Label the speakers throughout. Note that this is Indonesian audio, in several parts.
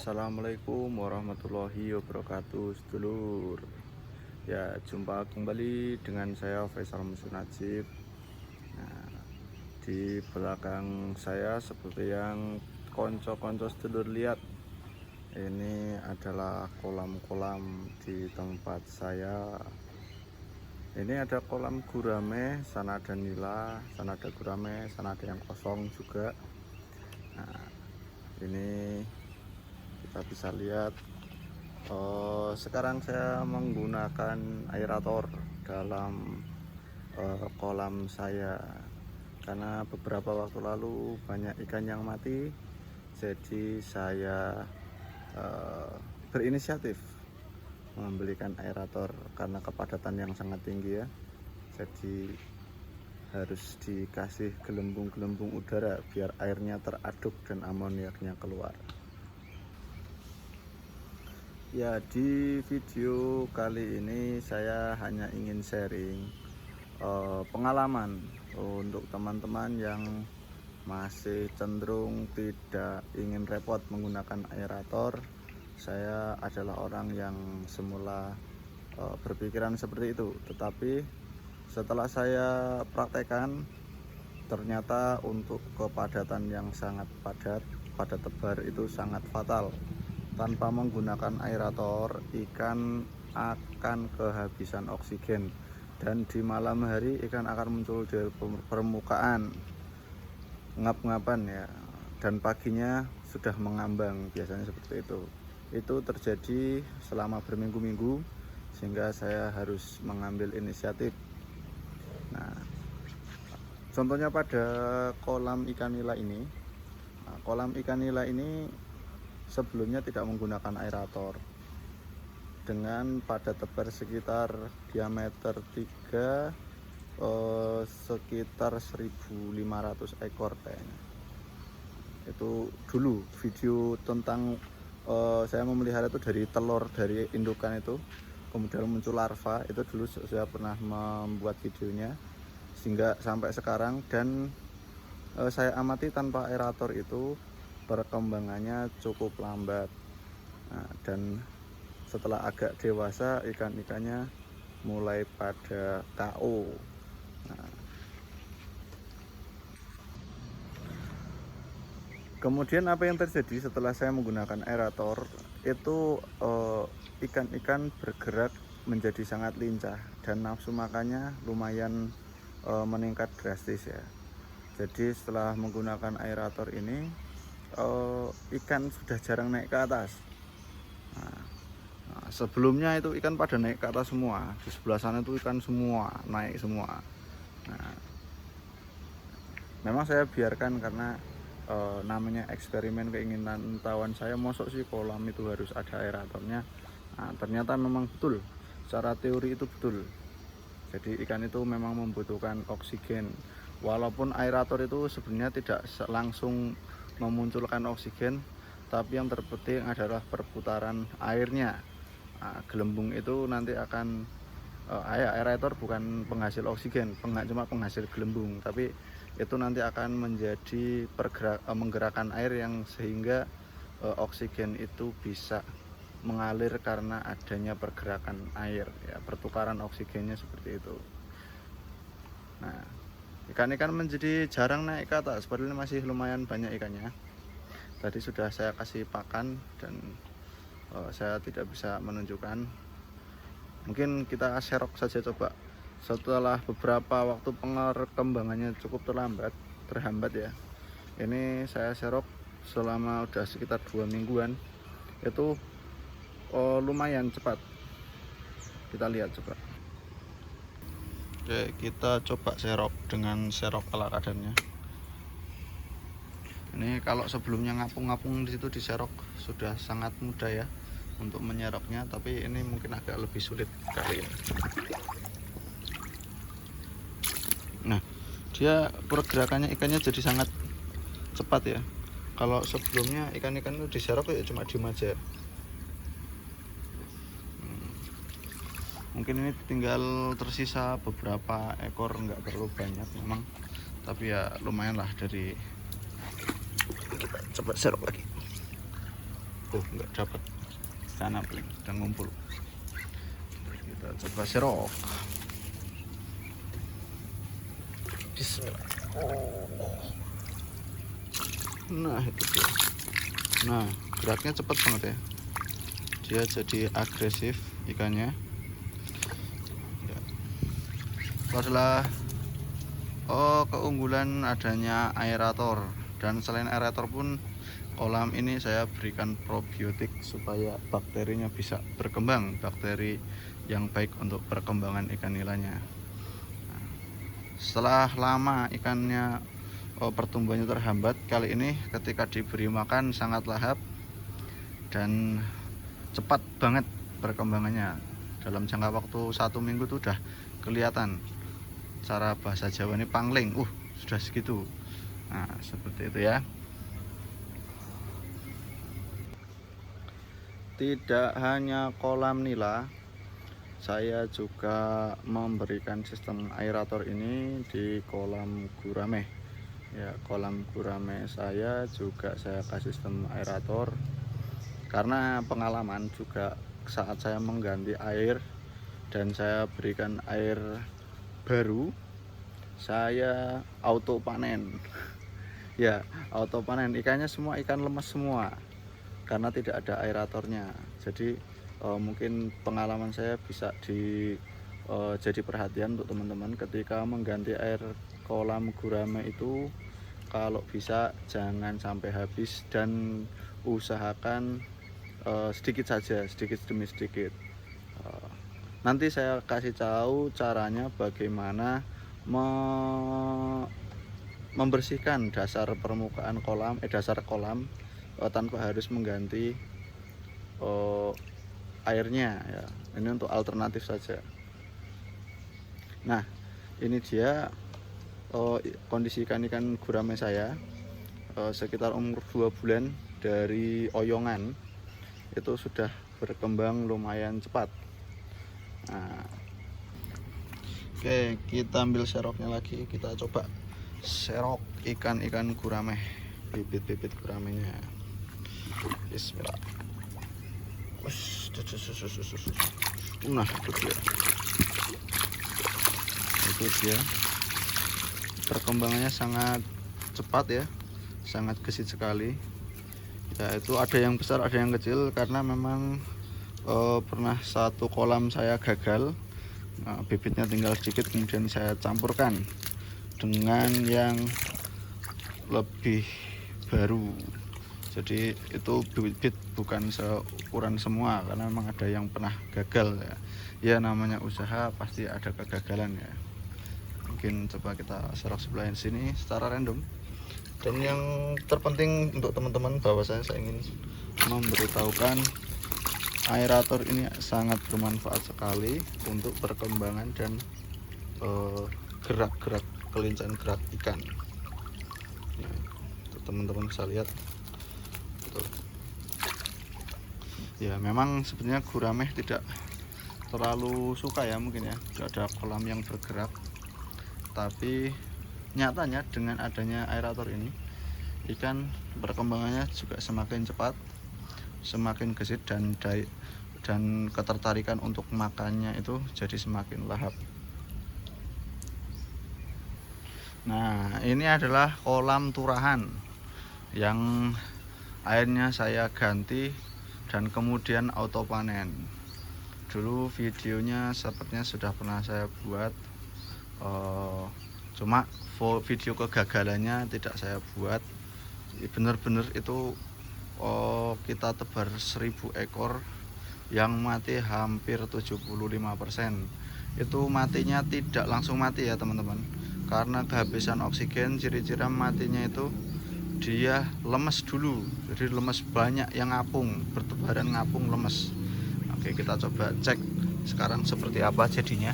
Speaker 1: Assalamualaikum warahmatullahi wabarakatuh, sedulur. Ya, jumpa kembali dengan saya Faisal Musu Najib. Nah, di belakang saya seperti yang konco-konco sedulur lihat, ini adalah kolam-kolam di tempat saya. Ini ada kolam gurame, sana ada nila, sana ada gurame, sana ada yang kosong juga. Nah, ini kita bisa lihat sekarang saya menggunakan aerator dalam kolam saya karena beberapa waktu lalu banyak ikan yang mati, jadi saya berinisiatif membelikan aerator karena kepadatan yang sangat tinggi ya, jadi harus dikasih gelembung-gelembung udara biar airnya teraduk dan amoniaknya keluar. Ya, di video kali ini saya hanya ingin sharing pengalaman untuk teman-teman yang masih cenderung tidak ingin repot menggunakan aerator. Saya adalah orang yang semula berpikiran seperti itu, tetapi setelah saya praktekkan ternyata untuk kepadatan yang sangat padat pada tebar itu sangat fatal. Tanpa menggunakan aerator, ikan akan kehabisan oksigen dan di malam hari ikan akan muncul di permukaan ngap-ngapan ya, dan paginya sudah mengambang, biasanya seperti itu. Itu terjadi selama berminggu-minggu sehingga saya harus mengambil inisiatif. Nah, contohnya pada kolam ikan nila ini. Nah, kolam ikan nila ini sebelumnya tidak menggunakan aerator dengan pada tebar sekitar diameter 3 sekitar 1.500 ekor kayaknya. Itu dulu video tentang saya memelihara itu dari telur dari indukan itu kemudian muncul larva, itu dulu saya pernah membuat videonya sehingga sampai sekarang. Dan saya amati tanpa aerator itu perkembangannya cukup lambat. Nah, dan setelah agak dewasa ikan-ikannya mulai pada KO. Nah, kemudian apa yang terjadi setelah saya menggunakan aerator itu ikan-ikan bergerak menjadi sangat lincah dan nafsu makannya lumayan meningkat drastis ya. Jadi setelah menggunakan aerator ini ikan sudah jarang naik ke atas. Nah, sebelumnya itu ikan pada naik ke atas semua, di sebelah sana itu ikan semua naik semua. Nah, memang saya biarkan karena namanya eksperimen, keinginan tawan saya, mosok sih kolam itu harus ada aeratornya. Nah, ternyata memang betul, secara teori itu betul. Jadi ikan itu memang membutuhkan oksigen, walaupun aerator itu sebenarnya tidak langsung memunculkan oksigen, tapi yang terpenting adalah perputaran airnya. Nah, gelembung itu nanti akan aerator bukan penghasil oksigen, cuma penghasil gelembung, tapi itu nanti akan menjadi menggerakkan air yang sehingga oksigen itu bisa mengalir karena adanya pergerakan air ya, pertukaran oksigennya seperti itu. Nah, ikan-ikan menjadi jarang naik ke atas, padahal masih lumayan banyak ikannya. Tadi sudah saya kasih pakan dan saya tidak bisa menunjukkan. Mungkin kita serok saja coba. Setelah beberapa waktu perkembangannya cukup terhambat ya. Ini saya serok selama udah sekitar 2 mingguan. Itu lumayan cepat. Kita lihat coba. Oke, kita coba serok dengan serok ala kadarnya. Ini kalau sebelumnya ngapung-ngapung di situ diserok sudah sangat mudah ya untuk menyeroknya, tapi ini mungkin agak lebih sulit kali ini. Nah, dia pergerakannya ikannya jadi sangat cepat ya. Kalau sebelumnya ikan-ikan itu diserok ya cuma diem aja. Mungkin ini tinggal tersisa beberapa ekor, nggak terlalu banyak memang, tapi ya lumayan lah. Dari kita coba serok lagi. nggak dapat sana paling sedang ngumpul. Kita coba serok. Bismillah. Nah itu dia. Nah geraknya cepat banget ya, dia jadi agresif ikannya ya. Itu adalah keunggulan adanya aerator. Dan selain aerator pun kolam ini saya berikan probiotik supaya bakterinya bisa berkembang, bakteri yang baik untuk perkembangan ikan nilainya. Nah, setelah lama ikannya pertumbuhannya terhambat, kali ini ketika diberi makan sangat lahap dan cepat banget perkembangannya. Dalam jangka waktu 1 minggu itu udah kelihatan, cara bahasa Jawa ini pangling, sudah segitu. Nah seperti itu ya. Tidak hanya kolam nila, saya juga memberikan sistem aerator ini di kolam gurame ya. Kolam gurame saya juga saya kasih sistem aerator karena pengalaman juga saat saya mengganti air dan saya berikan air baru, saya auto panen ya. Auto panen, ikannya semua ikan lemas semua karena tidak ada aeratornya. Jadi mungkin pengalaman saya bisa jadi perhatian untuk teman-teman ketika mengganti air kolam gurame itu, kalau bisa jangan sampai habis dan usahakan sedikit saja, sedikit demi sedikit. Nanti saya kasih tahu caranya bagaimana membersihkan dasar permukaan kolam, dasar kolam tanpa harus mengganti airnya ya. Ini untuk alternatif saja. Nah ini dia kondisi ikan gurame saya sekitar umur 2 bulan dari oyongan itu sudah berkembang lumayan cepat. Nah, oke, kita ambil seroknya lagi, kita coba serok ikan-ikan gurame, bibit-bibit guramenya. Bismillah. Nah itu dia perkembangannya sangat cepat ya, sangat gesit sekali ya. Itu ada yang besar ada yang kecil karena memang pernah satu kolam saya gagal. Nah, bibitnya tinggal sedikit, kemudian saya campurkan dengan yang lebih baru. Jadi itu bibit bukan seukuran semua karena memang ada yang pernah gagal ya. Ya namanya usaha pasti ada kegagalan ya. Mungkin coba kita serok sebelah sini secara random. Dan yang terpenting untuk teman-teman bahwa saya ingin memberitahukan aerator ini sangat bermanfaat sekali untuk perkembangan dan gerak-gerak kelincahan gerak ikan ya, teman-teman bisa lihat. Ya memang sebenarnya gurame tidak terlalu suka ya, mungkin ya tidak ada kolam yang bergerak, tapi nyatanya dengan adanya aerator ini ikan perkembangannya juga semakin cepat, semakin gesit, dan ketertarikan untuk makannya itu jadi semakin lahap. Nah ini adalah kolam turahan yang airnya saya ganti dan kemudian auto panen. Dulu videonya sepertinya sudah pernah saya buat, cuma video kegagalannya tidak saya buat. Bener-bener itu kita tebar 1000 ekor yang mati hampir 75%. Itu matinya tidak langsung mati ya teman-teman, karena kehabisan oksigen. Ciri-ciri matinya itu dia lemes dulu, jadi lemes, banyak yang ngapung, bertebaran ngapung, lemes. Oke, kita coba cek sekarang seperti apa jadinya.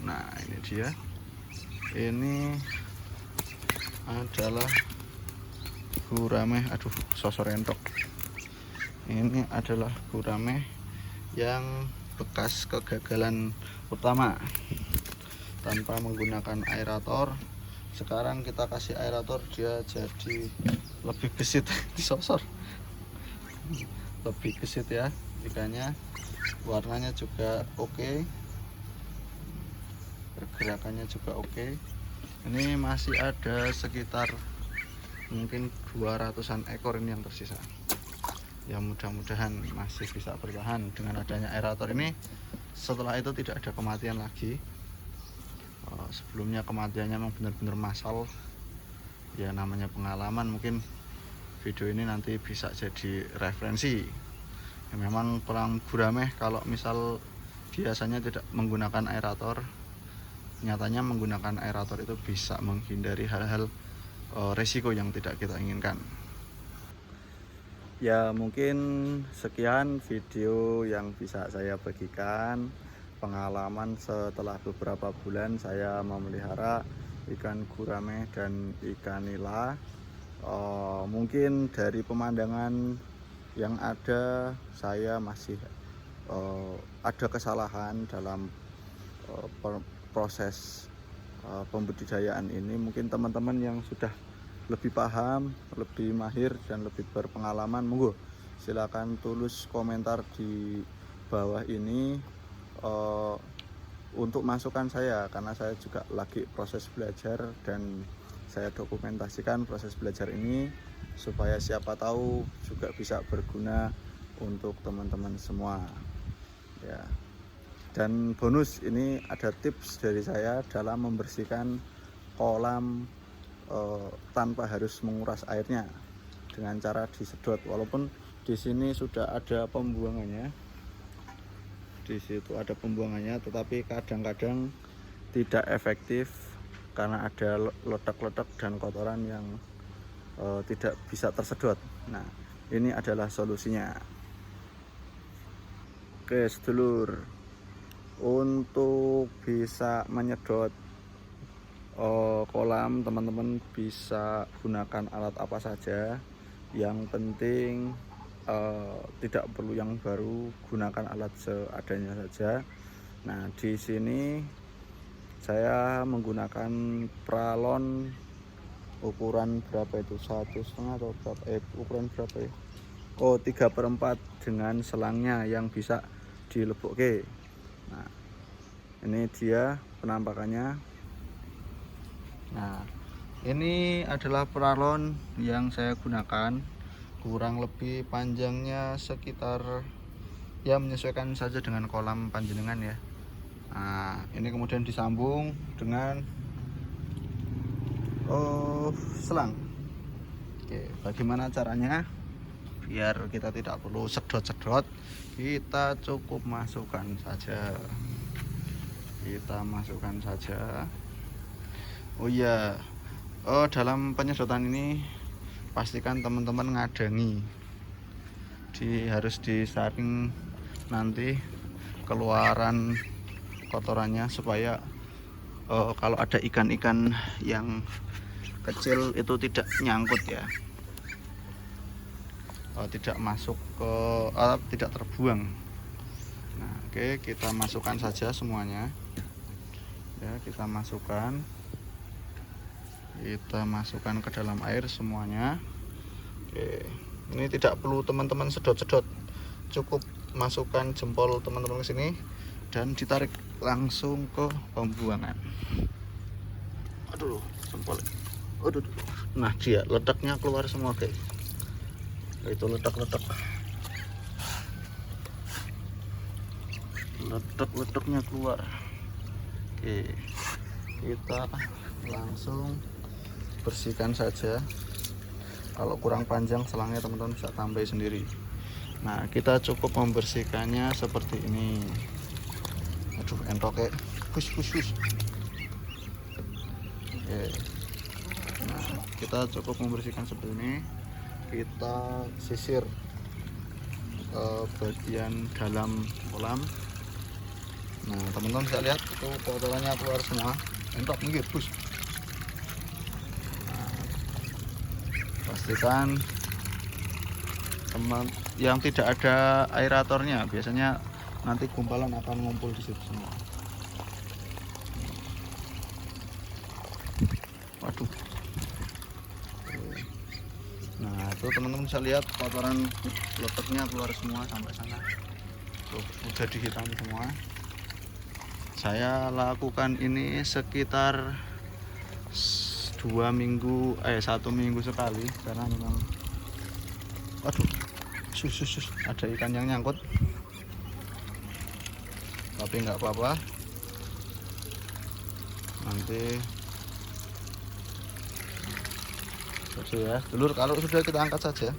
Speaker 1: Nah ini dia, ini adalah gurame, aduh sosor rentok. Ini adalah gurame yang bekas kegagalan pertama tanpa menggunakan aerator Sekarang kita kasih aerator, dia jadi lebih gesit. Disosor lebih gesit ya ikannya, warnanya juga oke, pergerakannya juga oke. Ini masih ada sekitar mungkin 200-an ekor ini yang tersisa ya, mudah-mudahan masih bisa bertahan dengan adanya aerator ini. Setelah itu tidak ada kematian lagi. Sebelumnya kematiannya memang benar-benar massal ya, namanya pengalaman. Mungkin video ini nanti bisa jadi referensi ya. Memang kurang gurame kalau misal biasanya tidak menggunakan aerator. Nyatanya menggunakan aerator itu bisa menghindari hal-hal resiko yang tidak kita inginkan. Ya mungkin sekian video yang bisa saya bagikan, pengalaman setelah beberapa bulan saya memelihara ikan gurame dan ikan nila. Mungkin dari pemandangan yang ada, saya masih ada kesalahan dalam proses pembudidayaan ini. Mungkin teman-teman yang sudah lebih paham, lebih mahir, dan lebih berpengalaman, monggo silakan tulis komentar di bawah ini untuk masukan saya, karena saya juga lagi proses belajar dan saya dokumentasikan proses belajar ini supaya siapa tahu juga bisa berguna untuk teman-teman semua ya. Dan bonus ini ada tips dari saya dalam membersihkan kolam tanpa harus menguras airnya dengan cara disedot. Walaupun di sini sudah ada pembuangannya, di situ ada pembuangannya, tetapi kadang-kadang tidak efektif karena ada letak-letak dan kotoran yang tidak bisa tersedot. Nah, ini adalah solusinya. Oke sedulur, untuk bisa menyedot kolam, teman-teman bisa gunakan alat apa saja. Yang penting tidak perlu yang baru, gunakan alat seadanya saja. Nah di sini saya menggunakan pralon ukuran berapa itu, 1,5 atau berapa, ukuran berapa ya, 3/4 dengan selangnya yang bisa dilebokke. Nah ini dia penampakannya. Nah ini adalah pralon yang saya gunakan, kurang lebih panjangnya sekitar ya, menyesuaikan saja dengan kolam panjenengan ya. Nah ini kemudian disambung dengan selang. Oke, bagaimana caranya biar kita tidak perlu sedot-sedot, kita cukup masukkan saja, oh iya, dalam penyedotan ini pastikan teman-teman ngadangi, harus disaring nanti keluaran kotorannya, supaya kalau ada ikan-ikan yang kecil itu tidak nyangkut ya, tidak masuk ke tidak terbuang. Nah oke, kita masukkan saja semuanya ya, kita masukkan ke dalam air semuanya. Oke, ini tidak perlu teman-teman sedot-sedot, cukup masukkan jempol teman-teman ke sini dan ditarik langsung ke pembuangan. Aduh jempol, aduh. Nah dia letaknya keluar semua guys, itu letaknya keluar. Oke, kita langsung bersihkan saja. Kalau kurang panjang selangnya teman-teman bisa tambah sendiri. Nah kita cukup membersihkannya seperti ini. Aduh entok kayak push. Oke, nah kita cukup membersihkan seperti ini. Kita sisir bagian dalam kolam. Nah teman-teman bisa lihat itu kotorannya keluar semua, entok minggir push. Pastikan teman yang tidak ada aeratornya, biasanya nanti gumpalan akan ngumpul di situ semua. Tuh teman-teman bisa lihat kotoran lototnya keluar semua sampai sana. Tuh udah dihitam semua. Saya lakukan ini sekitar 1 minggu sekali karena memang aduh sus ada ikan yang nyangkut, tapi nggak apa-apa, nanti saja ya dulur. Kalau sudah kita angkat saja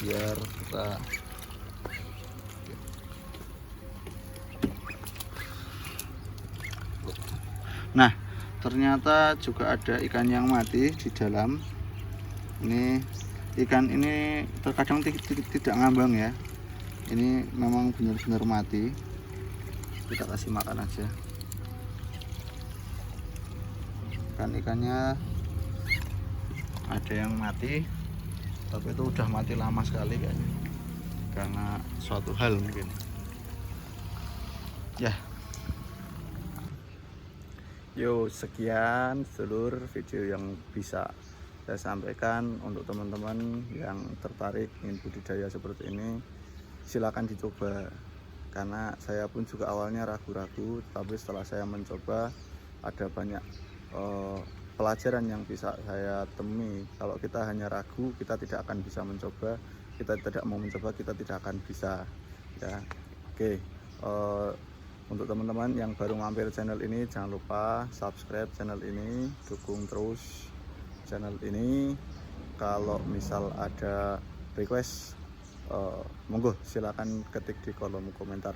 Speaker 1: biar kita nah ternyata juga ada ikan yang mati di dalam. Ini ikan ini terkadang tidak ngambang ya, ini memang benar-benar mati. Kita kasih makan aja. Ikannya ada yang mati, tapi itu udah mati lama sekali kayaknya, karena suatu hal mungkin ya. Yo, sekian seluruh video yang bisa saya sampaikan. Untuk teman-teman yang tertarik ingin budidaya seperti ini, silakan dicoba. Karena saya pun juga awalnya ragu-ragu, tapi setelah saya mencoba ada banyak pelajaran yang bisa saya temui. Kalau kita hanya ragu, kita tidak akan bisa mencoba. Kita tidak mau mencoba, kita tidak akan bisa ya. Oke, untuk teman-teman yang baru mampir channel ini, jangan lupa subscribe channel ini, dukung terus channel ini. Kalau misal ada request, monggo silakan ketik di kolom komentar.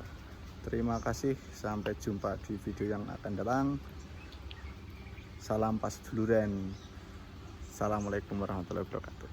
Speaker 1: Terima kasih, sampai jumpa di video yang akan datang. Salam pas duluran. Assalamualaikum warahmatullahi wabarakatuh.